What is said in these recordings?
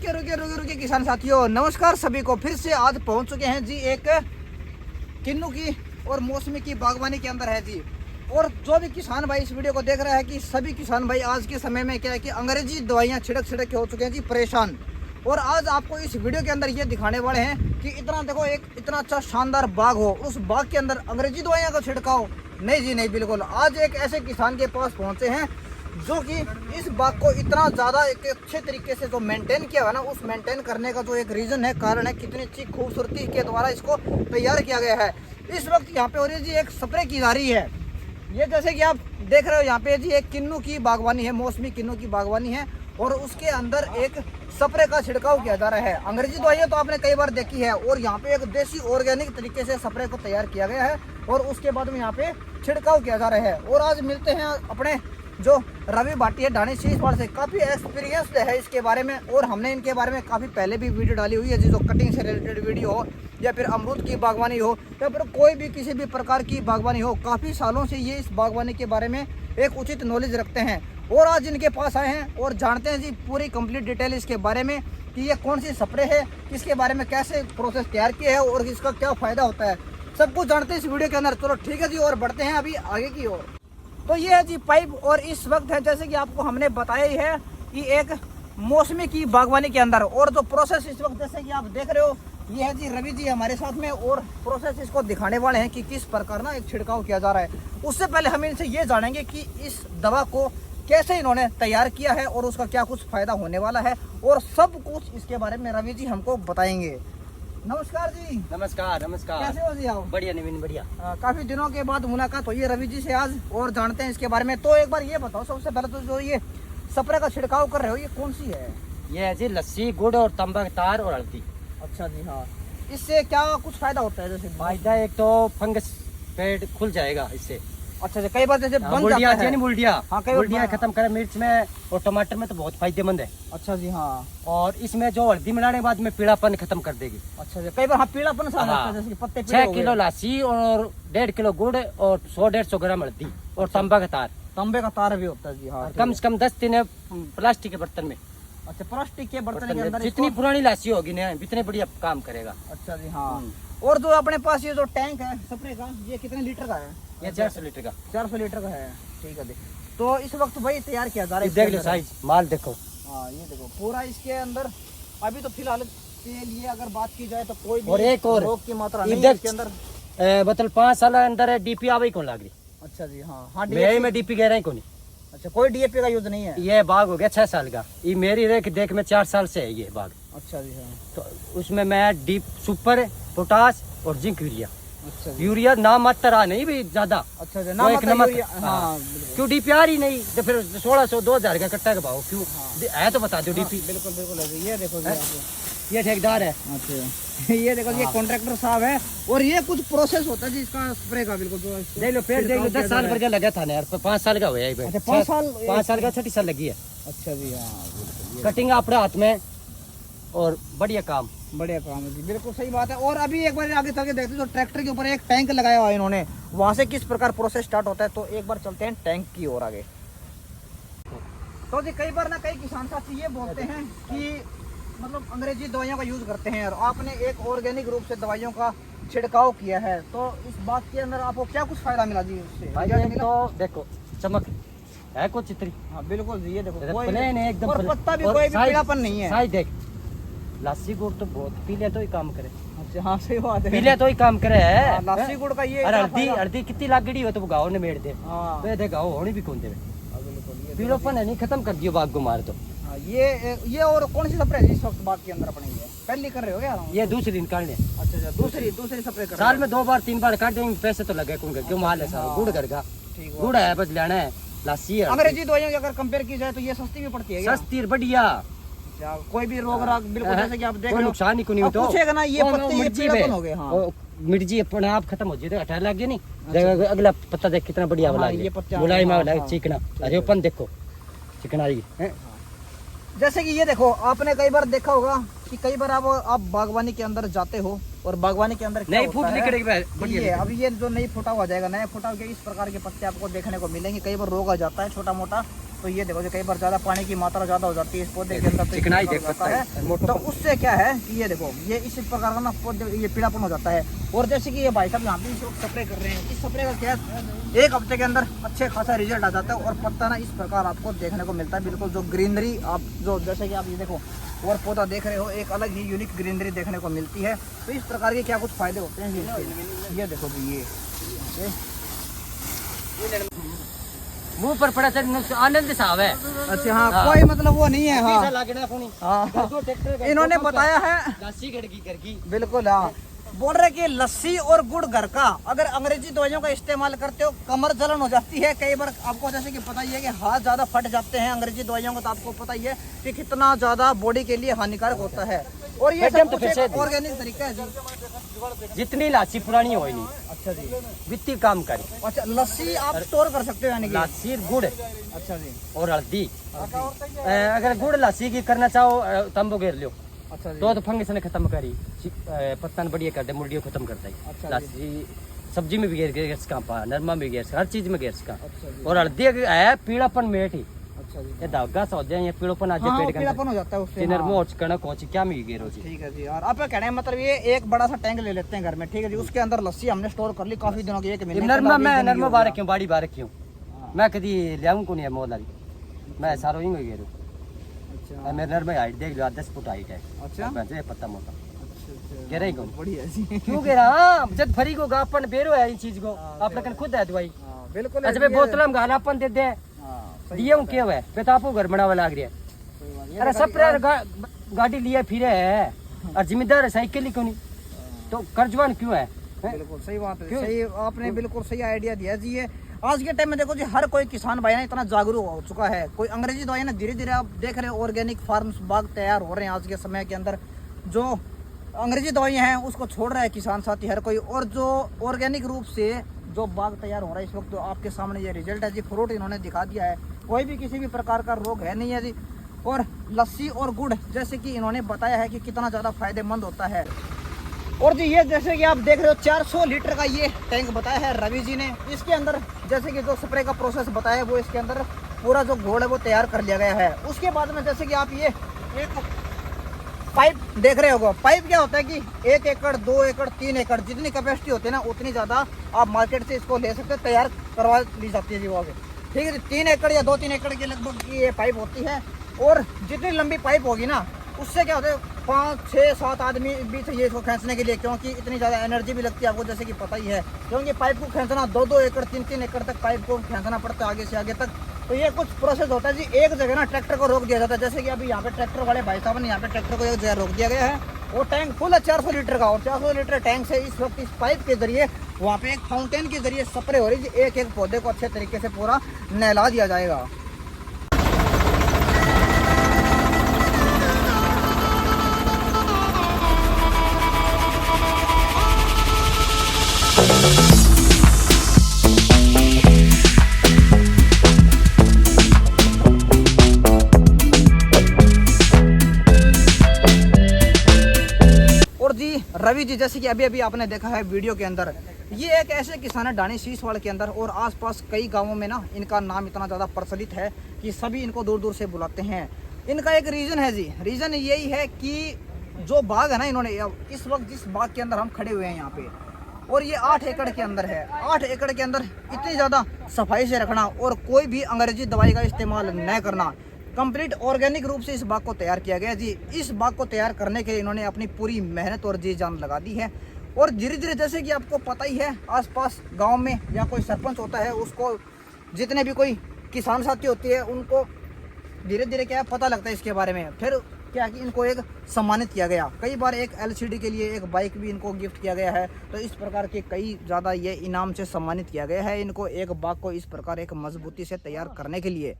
रुके किसान साथियों, नमस्कार सभी को। फिर से आज पहुंच चुके हैं जी एक किन्नू की और मौसमी की बागवानी के अंदर है जी। और जो भी किसान भाई इस वीडियो को देख रहा है कि सभी किसान भाई आज के समय में क्या है कि अंग्रेजी दवाइयां छिड़क के हो चुके हैं जी परेशान। और आज आपको इस वीडियो के अंदर ये दिखाने वाले हैं कि इतना देखो, एक इतना अच्छा शानदार बाग हो, उस बाग के अंदर अंग्रेजी दवाइयाँ का छिड़काव नहीं जी नहीं, बिल्कुल। आज एक ऐसे किसान के पास पहुंचे हैं जो कि इस बाग को इतना ज़्यादा एक अच्छे तरीके से जो मेंटेन किया है ना, उस मेंटेन करने का जो एक रीज़न है, कारण है, कितनी अच्छी खूबसूरती के द्वारा इसको तैयार किया गया है। इस वक्त यहाँ पे हो रही है जी एक स्प्रे की जा रही है। ये जैसे कि आप देख रहे हो यहाँ पे जी एक किन्नू की बागवानी है, मौसमी किन्नू की बागवानी है और उसके अंदर एक स्प्रे का छिड़काव किया जा रहा है। अंग्रेजी दवाइयाँ तो आपने कई बार देखी है और यहाँ पे एक देसी ऑर्गेनिक तरीके से स्प्रे को तैयार किया गया है और उसके बाद में यहाँ पे छिड़काव किया जा रहा है। और आज मिलते हैं अपने जो रवि भाटिया ढाणी शीशपाल से, काफ़ी एक्सपीरियंस्ड है इसके बारे में और हमने इनके बारे में काफ़ी पहले भी वीडियो डाली हुई है जी। जो कटिंग से रिलेटेड वीडियो हो या फिर अमरूद की बागवानी हो या फिर कोई भी किसी भी प्रकार की बागवानी हो, काफ़ी सालों से ये इस बागवानी के बारे में एक उचित नॉलेज रखते हैं। और आज इनके पास आए हैं और जानते हैं जी पूरी कंप्लीट डिटेल इसके बारे में कि ये कौन सी स्प्रे है, किसके बारे में कैसे प्रोसेस तैयार किया है और इसका क्या फ़ायदा होता है, सब कुछ जानते हैं इस वीडियो के अंदर। चलो ठीक है जी, और बढ़ते हैं अभी आगे की ओर। तो ये है जी पाइप और इस वक्त है जैसे कि आपको हमने बताया ही है कि एक मौसमी की बागवानी के अंदर और जो प्रोसेस इस वक्त जैसे कि आप देख रहे हो, ये है जी रवि जी हमारे साथ में और प्रोसेस इसको दिखाने वाले हैं कि किस प्रकार ना एक छिड़काव किया जा रहा है। उससे पहले हम इनसे ये जानेंगे कि इस दवा को कैसे इन्होंने तैयार किया है और उसका क्या कुछ फायदा होने वाला है और सब कुछ इसके बारे में रवि जी हमको बताएंगे। नमस्कार जी। नमस्कार। कैसे हो जी आप? बढ़िया नवीन, बढ़िया। काफी दिनों के बाद मुलाकात हुई है रवि जी से आज और जानते हैं इसके बारे में। तो एक बार ये बताओ सबसे पहले तो जो ये स्प्रे का छिड़काव कर रहे हो ये कौन सी है? ये है जी लस्सी, गुड़ और तंबाकू तार और हल्दी। अच्छा जी हाँ, इससे क्या कुछ फायदा होता है? जैसे फायदा एक तो फंगस पेड़ खुल जाएगा इससे। अच्छा जी, कई बार जैसे बन बुल्डिया जाता है। बुल्डिया, हाँ, कई बुल्डिया बार खत्म करे मिर्च में और टमाटर में तो बहुत फायदेमंद है। अच्छा जी हाँ। और इसमें जो हल्दी मिलाने के बाद में पीलापन खत्म कर देगी। अच्छा जी, कई बार हाँ पीलापन सा आता है, जैसे कि पत्ते पीले 6 हो गए। किलो लस्सी और 1.5 किलो गुड़ और 100-150 ग्राम हल्दी और तंबाकू तार। तांबे का तार भी होता है जी हाँ। कम से कम 10 दिन प्लास्टिक के बर्तन में। अच्छा, प्लास्टिक के बर्तन के अंदर जितनी पुरानी लस्सी होगी ना उतने बढ़िया काम करेगा। अच्छा जी हाँ। और जो अपने पास ये जो टैंक है स्प्रे का, ये कितने लीटर का है? ये 400 लीटर का। 400 लीटर का है। ठीक है, तो इस वक्त भाई तैयार किया जा रहा है। देख लो साइज, माल देखो। हाँ ये देखो पूरा इसके अंदर। अभी तो फिलहाल के लिए अगर बात की जाए तो कोई भी और एक और रोग की मात्रा नहीं है इसके अंदर। मतलब 5 साल अंदर डीपी आवे कौन लाग रही? अच्छा जी हाँ हाँ। मैं डीपी कह रहा हूँ कौन? अच्छा, कोई डीएपी का यूज नहीं है? ये बाग हो गया 6 साल का। ये मेरी देख में 4 साल से है ये बाग। अच्छा जी हाँ। तो उसमें मैं डीप सुपर पोटास और जिंक यूरिया। अच्छा जी। यूरिया नाम मात्र रहा नहीं भी ज्यादा। अच्छा जी, वो एक नमक। हाँ क्यों डीपी आ रही नहीं तो फिर 1600-2000 का कट्टा का भाव क्यों है? तो बता दो डीपी। बिल्कुल बिल्कुल है। ये देखो जी आपको, ये ठेकेदार है। अच्छा ये देखो ये कॉन्ट्रैक्टर साहब है और ये कुछ प्रोसेस होता है जी इसका स्प्रे का। बिल्कुल देख लो पेड़ देख लो, 10 साल पर लगा था ना यार, 5 साल का हुआ है। 5 साल का 6 साल लगी है। अच्छा जी हाँ। कटिंग अपने हाथ में और बढ़िया काम है जी, बिल्कुल सही बात है। और अभी एक बार आगे चल के देखते हैं, जो ट्रैक्टर के ऊपर एक टैंक लगाया हुआ है इन्होंने, वहां से किस प्रकार प्रोसेस स्टार्ट होता है। तो एक बार चलते हैं टैंक की ओर आगे। तो जी कई बार ना कई किसान साथी ये बोलते हैं कि मतलब अंग्रेजी दवाइयों का यूज करते हैं और आपने एक ऑर्गेनिक रूप से दवाइयों का छिड़काव किया है, तो इस बात के अंदर आपको क्या कुछ फायदा मिला जी उससे? तो देखो चमक है कुछ चित्री। हाँ बिल्कुल जी, ये देखो प्लेन है एकदम, और पत्ता भी कोई भी पीलापन नहीं है। साइज देख, लस्सी गुड़ तो बहुत पीले तो ही काम करे। अच्छा हाँ सही बात है, पीले तो ही काम करे है। लस्सी गुड़ का ये हल्दी कितनी लागड़ी हो तो गाँव ने मेड़ दे। हाँ दे गाँव होनी भी कौन दे, पीलोपन है नहीं खत्म कर दियो बाग को मार। तो ये और कौन सी स्प्रे इस वक्त बाग के अंदर अपने ये पहली कर रहे हो क्या? ये दूसरी दिन काटने। अच्छा दूसरी स्प्रे कर साल में 2 बार 3 बार काट देंगे, पैसे तो लगे कौन क्यों माल है सारा गुड़ घर का। गुड़ है बस लेना है, लस्सी है। अंग्रेजी दवाइयों की अगर कंपेयर की जाए तो ये सस्ती भी पड़ती है? सस्ती बढ़िया, कोई भी रोग राग बिल्कुल जैसे कि आप देख रहे हो नुकसान ही नहीं होता। पूछेगा ना ये पत्ते ये पीलापन हो गए। हाँ मिर्ची अपने आप खत्म हो जाए, हटा लग गया नहीं। अगला पत्ता देख कितना बढ़िया वाला ये पत्ता मुलायम वाला चिकना। अरे अपन देखो चिकनाई है। जैसे कि ये देखो आपने कई बार देखा होगा कि कई बार आप बागवानी के अंदर जाते हो और बागवानी के अंदर नई फूट निकलेगी। ये अभी ये जो नई फुटा हुआ जाएगा, नए फुटा के इस प्रकार के पत्ते आपको देखने को मिलेंगे। कई बार रोग आ जाता है छोटा मोटा, तो ये देखो, जो कई बार ज़्यादा पानी की मात्रा ज़्यादा हो जाती है इस पौधे के अंदर, तो चिकनाई इस प्रकार होता है। तो उससे क्या है कि ये देखो, ये इस प्रकार का ना पौधे ये पीलापन हो जाता है। और जैसे कि ये भाई साहब यहाँ पे इस वक्त स्प्रे कर रहे हैं, इस स्प्रे का क्या है, 1 हफ्ते के अंदर अच्छे खासा रिजल्ट आ जाता है। और पत्ता ना इस प्रकार आपको देखने को मिलता है, बिल्कुल जो ग्रीनरी आप जो जैसे कि आप ये देखो और पौधा देख रहे हो, एक अलग ही यूनिक ग्रीनरी देखने को मिलती है। तो इस प्रकार के क्या कुछ फायदे होते हैं जी इसके। ये देखो जी, ये मुंह पर पड़ा था आनंद साहब है। अच्छा हाँ, कोई मतलब वो नहीं है। हाँ हाँ, ट्रैक्टर इन्होंने बताया है लासी गड़गी बिल्कुल। हाँ, बोल रहे कि लस्सी और गुड़ घर का, अगर अंग्रेजी दवाइयों का इस्तेमाल करते हो कमर जलन हो जाती है। कई बार आपको जैसे कि पता ही है कि हाथ ज़्यादा फट जाते हैं अंग्रेजी दवाइयों का, तो आपको पता ही है कि कितना ज़्यादा बॉडी के लिए हानिकारक होता है। और ये सब कुछ एक ऑर्गेनिक तरीका है जी। जितनी लाची पुरानी हो नहीं। अच्छा जी, वित्ती काम करी। अच्छा, लस्सी आप स्टोर कर सकते हो यानी कि। लाची गुड़ अच्छा जी, और हल्दी। अगर गुड़ लाची की करना चाहो तंबू घेर लो। अच्छा जी, तो फंगस ने खत्म करी, पत्ता बढ़िया कर दे, मुर्डियों खत्म करता है। अच्छा लाची सब्जी में भी घेर सका, नरमा में भी घेर सका, हर चीज में घेर सका। अच्छा जी, और हल्दी है पीड़ापन मेट ही। अच्छा जी, ये धागा सा हो जाए, ये पीड़ापन आ जाए हाँ, पेट के पीलापन हो जाता है उससे। अंदर। हाँ। मोच कणक होची क्या में घेरो जी। ठीक है जी यार, आपका कहना है मतलब ये एक बड़ा सा टैंक ले लेते हैं घर में, ठीक है जी। उसके अंदर लस्सी हमने स्टोर कर ली काफी दिनों की, 1 महीने। नरमा मैं नरमा बार क्यों बाड़ी बार क्यों मैं कभी लियाऊं को नहीं है मोलारी, मैं सारो ही घेरू। अच्छा, मेरे नरमा हाइट देख लो, 10 फुट हाइट है। अच्छा, पत्ता मोटा अच्छा, कह रही कौन बढ़िया जी। क्यों कह रहा जब फरी को गापन बेरो है इन चीज को आप लगन खुद है दवाई। हाँ, बिल्कुल। अच्छा भाई बोतल में गानापन दे दे दिए हूं क्यों है बेतापो घर बनावा लाग रहा है। अरे सब गाड़ी लिए फिरे है और जिम्मेदार साइकिल ही क्यों नहीं, तो कर्जवान क्यों है? बिल्कुल सही बात है, सही आपने बिल्कुल सही आइडिया दिया जी। ये आज के टाइम में देखो जी, हर कोई किसान भाई ना इतना जागरूक हो चुका है। कोई अंग्रेजी दवाई ना धीरे धीरे आप देख रहे हो, ऑर्गेनिक फार्म्स बाग तैयार हो रहे हैं आज के समय के अंदर। जो अंग्रेजी दवाइयाँ हैं उसको छोड़ रहा है किसान साथी हर कोई, और जो ऑर्गेनिक रूप से जो बाग तैयार हो रहा है इस वक्त, तो आपके सामने ये रिजल्ट है जी। फ्रूट इन्होंने दिखा दिया है, कोई भी किसी भी प्रकार का रोग है नहीं है जी। और लस्सी और गुड़ जैसे कि इन्होंने बताया है कि कितना ज़्यादा फायदेमंद होता है। और जी ये जैसे कि आप देख रहे हो 400 लीटर का ये टैंक बताया है रवि जी ने। इसके अंदर जैसे कि जो स्प्रे का प्रोसेस बताया है वो इसके अंदर पूरा जो घोल है वो तैयार कर लिया गया है। उसके बाद में जैसे कि आप ये एक पाइप देख रहे होगा। पाइप क्या होता है कि 1 एकड़ 2 एकड़ 3 एकड़ जितनी कैपेसिटी होती है ना, उतनी ज़्यादा आप मार्केट से इसको ले सकते हो, तैयार करवा ली जाती है जी वो। ठीक है, 3 एकड़ या 2-3 एकड़ के लगभग की ये पाइप होती है। और जितनी लंबी पाइप होगी ना, उससे क्या होता है 5, 6, 7 आदमी भी चाहिए इसको खींचने के लिए, क्योंकि इतनी ज़्यादा एनर्जी भी लगती है आपको, जैसे कि पता ही है। क्योंकि पाइप को खींचना 2-2 एकड़ 3-3 एकड़ तक पाइप को खींचना पड़ता है आगे से आगे तक। तो ये कुछ प्रोसेस होता है जी। एक जगह ना ट्रैक्टर को रोक दिया जाता है, जैसे कि अभी यहाँ पे ट्रैक्टर वाले भाई साहब ने यहाँ पे ट्रैक्टर को एक जगह रोक दिया गया है। वो टैंक फुल है 400 लीटर का, और 400 लीटर टैंक से इस वक्त इस पाइप के जरिए वहाँ पे एक फाउंटेन के जरिए स्प्रे हो रही है। एक पौधे को अच्छे तरीके से पूरा नहला दिया जाएगा। रवि जी जैसे कि अभी अभी आपने देखा है वीडियो के अंदर, ये एक ऐसे किसान है डानी शीशवाड़ के अंदर, और आसपास कई गांवों में ना इनका नाम इतना ज़्यादा प्रचलित है कि सभी इनको दूर दूर से बुलाते हैं। इनका एक रीज़न है जी, रीज़न यही है कि जो बाग है ना, इन्होंने इस वक्त जिस बाग के अंदर हम खड़े हुए हैं यहाँ पे, और ये 8 एकड़ के अंदर है। 8 एकड़ के अंदर इतनी ज़्यादा सफाई से रखना और कोई भी अंग्रेजी दवाई का इस्तेमाल न करना, कंप्लीट ऑर्गेनिक रूप से इस बाग को तैयार किया गया जी। इस बाग को तैयार करने के लिए इन्होंने अपनी पूरी मेहनत और जी जान लगा दी है। और धीरे धीरे जैसे कि आपको पता ही है, आसपास गांव में या कोई सरपंच होता है, उसको जितने भी कोई किसान साथी होती है, उनको धीरे धीरे क्या पता लगता है इसके बारे में। फिर क्या कि इनको एक सम्मानित किया गया, कई बार एक LCD के लिए एक बाइक भी इनको गिफ्ट किया गया है। तो इस प्रकार के कई ज़्यादा ये इनाम से सम्मानित किया गया है इनको, एक बाग को इस प्रकार एक मजबूती से तैयार करने के लिए।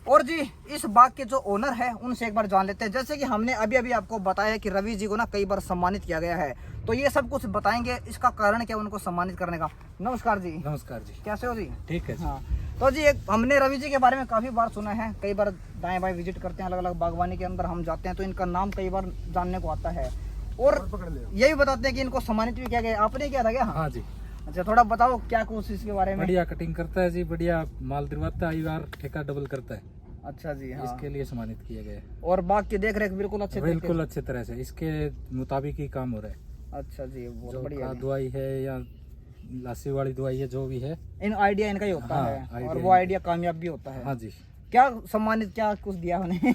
और जी इस बाग के जो ओनर है उनसे एक बार जान लेते हैं। जैसे कि हमने अभी अभी आपको बताया कि रवि जी को ना कई बार सम्मानित किया गया है, तो ये सब कुछ बताएंगे, इसका कारण क्या उनको सम्मानित करने का। नमस्कार जी। नमस्कार जी, कैसे हो जी? ठीक है। हाँ, तो जी एक हमने रवि जी के बारे में काफ़ी बार सुना है, कई बार दाएं बाएं विजिट करते हैं, अलग अलग बागवानी के अंदर हम जाते हैं, तो इनका नाम कई बार जानने को आता है। और ये भी बताते हैं कि इनको सम्मानित भी किया गया, आपने किया था क्या? हाँ जी। अच्छा थोड़ा बताओ क्या कुछ इसके बारे में। बढ़िया कटिंग करता है जी, बढ़िया माल दिलवाता है, आई बार ठेका डबल करता है। अच्छा जी हाँ। इसके लिए सम्मानित किया गया है। और बाग की देख रेख बिल्कुल अच्छे तरीके बिल्कुल अच्छे तरह से इसके मुताबिक ही काम हो रहा है। से। अच्छा जी बहुत जो बढ़िया खाद जी। दवाई है या लासी वाली दवाई है, जो भी है। इन आइडिया इनका ही होता हाँ, है और आइडिया वो आइडिया कामयाब भी होता है। हाँ जी। क्या सम्मानित क्या कुछ दिया उन्हें?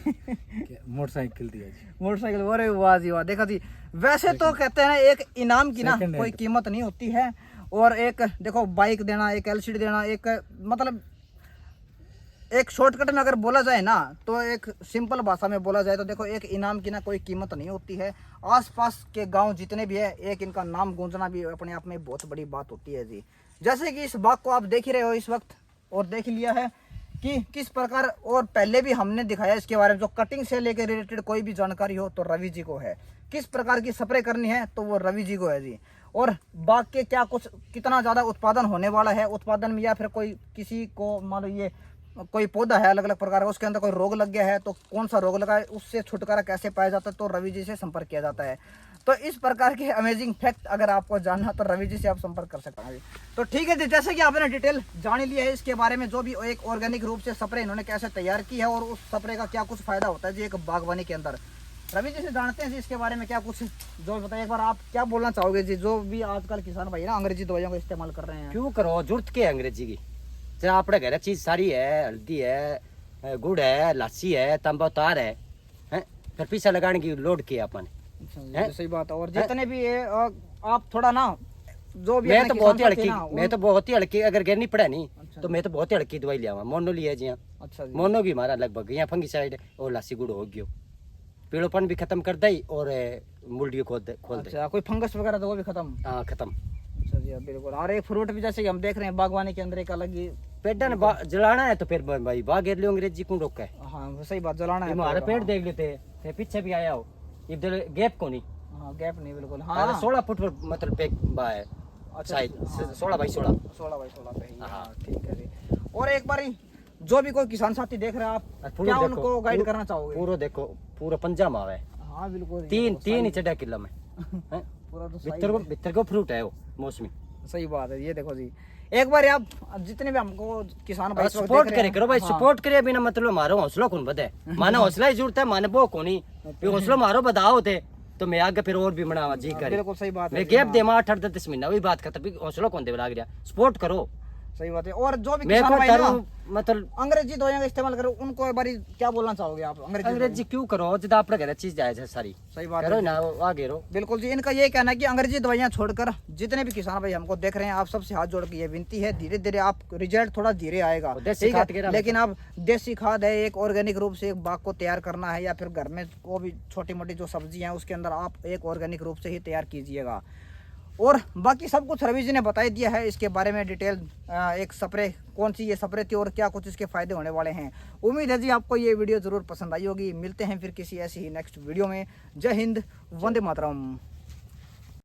मोटरसाइकिल दिया जी। मोटरसाइकिल। अरे वाह जी वाह। देखा जी वैसे तो कहते हैं ना एक इनाम की ना Second कोई hand। कीमत नहीं होती है, और एक देखो बाइक देना, एक एलसीडी देना, एक मतलब एक शॉर्टकट में अगर बोला जाए ना, तो एक सिंपल भाषा में बोला जाए तो देखो एक इनाम की ना कोई कीमत नहीं होती है। आसपास के गांव जितने भी है, एक इनका नाम गूंजना भी अपने आप में बहुत बड़ी बात होती है जी। जैसे कि इस बाग को आप देख ही रहे हो इस वक्त, और देख लिया है कि किस प्रकार, और पहले भी हमने दिखाया इसके बारे में, जो कटिंग से लेकर रिलेटेड कोई भी जानकारी हो तो रवि जी को है, किस प्रकार की स्प्रे करनी है तो वो रवि जी को है जी। और बाग के क्या कुछ कितना ज़्यादा उत्पादन होने वाला है, उत्पादन में या फिर कोई किसी को मान लो ये कोई पौधा है अलग अलग प्रकार का, उसके अंदर कोई रोग लग गया है तो कौन सा रोग लगा है, उससे छुटकारा कैसे पाया जाता है, तो रवि जी से संपर्क किया जाता है। तो इस प्रकार के अमेजिंग फैक्ट अगर आपको जानना तो रवि जी से आप संपर्क कर सकते हैं। तो ठीक है जी, जैसे कि आपने डिटेल जान लिया है इसके बारे में, जो भी एक ऑर्गेनिक रूप से स्प्रे इन्होंने कैसे तैयार की है और उस स्प्रे का क्या कुछ फायदा होता है जी एक बागवानी के अंदर। रवि जी से जानते हैं जी इसके बारे में क्या कुछ, जो बताइए एक बार आप क्या बोलना चाहोगे जी, जो भी आजकल किसान भाई ना अंग्रेजी दवाइयों का इस्तेमाल कर रहे हैं। क्यों करो जरूरत के अंग्रेजी की, जरा अपने घर चीज सारी है, हल्दी है, गुड़ है, लस्सी है, तंबा तार है, फिर पीछा लगाने की लोड की अपन। अच्छा जी, हैं? तो सही बात है। और जितने भी ये आप थोड़ा ना जो भी मैं अपने तो किसान बहुत ही साथी हल्की, ना, मैं तो बहुत ही हल्की, अगर गिर नहीं पड़ा नहीं अच्छा तो जी। मैं तो बहुत ही हल्की दवाई लिया हुआ। मोनो लिया जी यहाँ, अच्छा जी। मोनो भी हमारा लगभग यहाँ फंगिसाइड और लासी गुड़ हो गयो, पीड़ोपन भी खत्म कर दई और मुल्डियो खोल दे। अच्छा कोई फंगस वगैरह तो वो भी खत्म। हाँ खत्म। अच्छा जी बिल्कुल। और एक फ्रूट भी जैसे कि हम देख रहे हैं बागवानी के अंदर एक अलग ही, पेड़ ने जलाना है तो फिर भाई बाग गिर लियो, अंग्रेजी कौन रोका है। हाँ सही बात, जलाना है। हमारे तो, पेड़ हाँ। देख लेते फिर पीछे भी आया हो, इधर गैप को नहीं। हाँ गैप नहीं बिल्कुल। हाँ 16 फुट पर मतलब पेक बा है शायद, 16 बाई 16। 16 बाई 16 पे ही। हाँ। हाँ ठीक है जी। और एक बार जो भी कोई किसान साथी देख रहे हैं आप, क्या उनको गाइड करना चाहोगे? पूरा देखो, पूरा पंजा मावा है, हाँ बिल्कुल। तीन ही चढ़ा किला में हैं? पूरा तो भीतर को फ्रूट है वो मौसमी। सही बात है। ये देखो जी, एक बार आप जितने भी हमको किसान भाई इस वक्त सपोर्ट देख रहे करे हैं, करो भाई, हाँ, सपोर्ट करे बिना मतलब मारो हौसला कौन बदे, माने हौसला ही जरूरत है, माने वो को नहीं ये हौसला मारो बदाओ थे तो मैं आगे फिर और भी बनावा जी करे। बिल्कुल सही बात है मैं जी, गैप हाँ। दे 8-10 महीना वही बात करता, हौसला कौन दे लग रहा, सपोर्ट करो। सही बात है। और जो भी मैं किसान को भाई ना करूं मतलब अंग्रेजी दवाइयां का इस्तेमाल करो, उनको एक बार क्या बोलना चाहोगे आप? अंग्रेजी क्यों करो, जितना अपने घर चीज जायज है सारी, सही बात करो है। ना आगे रो। बिल्कुल जी, इनका ये कहना है कि अंग्रेजी दवाइयां छोड़कर जितने भी किसान भाई हमको देख रहे हैं, आप सबसे हाथ जोड़ के ये विनती है, धीरे धीरे आप रिजल्ट थोड़ा धीरे आएगा, देसी ठीक खाद के है, ना लेकिन आप देसी खाद है, एक ऑर्गेनिक रूप से एक बाग को तैयार करना है, या फिर घर में को भी छोटी मोटी जो सब्जियां हैं उसके अंदर आप एक ऑर्गेनिक रूप से ही तैयार कीजिएगा। और बाकी सब कुछ रवि जी ने बता दिया है इसके बारे में डिटेल, एक स्प्रे कौन सी ये स्प्रे थी और क्या कुछ इसके फायदे होने वाले हैं। उम्मीद है जी आपको ये वीडियो जरूर पसंद आई होगी। मिलते हैं फिर किसी ऐसी ही नेक्स्ट वीडियो में। जय हिंद, वंदे मातरम।